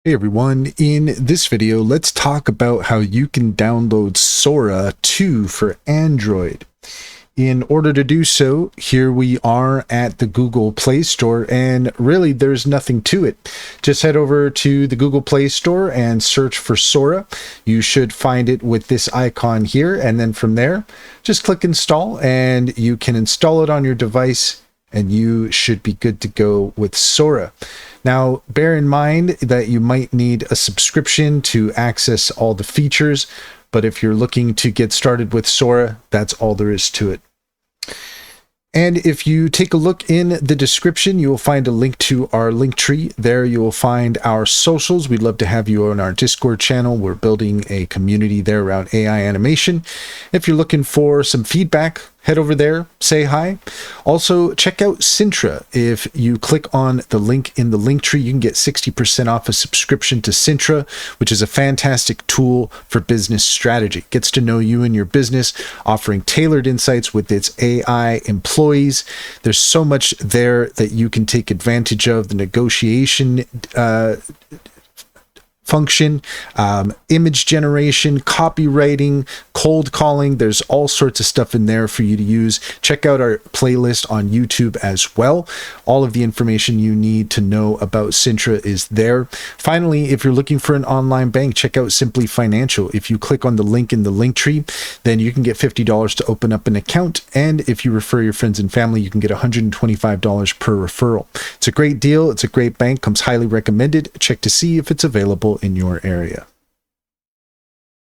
Hey everyone, in this video, let's talk about how you can download Sora 2 for Android. In order to do so, here we are at the Google Play Store, and really there's nothing to it. Just head over to the Google Play Store and search for Sora. You should find it with this icon here, and then from there, just click install and you can install it on your device and you should be good to go with Sora. Now, bear in mind that you might need a subscription to access all the features, but if you're looking to get started with Sora, that's all there is to it. And if you take a look in the description, you will find a link to our link tree. There you will find our socials. We'd love to have you on our Discord channel. We're building a community there around AI animation. If you're looking for some feedback, head over there, say hi. Also, check out Sintra. If you click on the link in the link tree, you can get 60% off a subscription to Sintra, which is a fantastic tool for business strategy. It gets to know you and your business, offering tailored insights with its AI employees. There's so much there that you can take advantage of. The negotiation function, image generation, copywriting, cold calling. There's all sorts of stuff in there for you to use. Check out our playlist on YouTube as well. All of the information you need to know about Sintra is there. Finally, if you're looking for an online bank, check out Simply Financial. If you click on the link in the link tree, then you can get $50 to open up an account. And if you refer your friends and family, you can get $125 per referral. It's a great deal. It's a great bank. Comes highly recommended. Check to see if it's available in your area.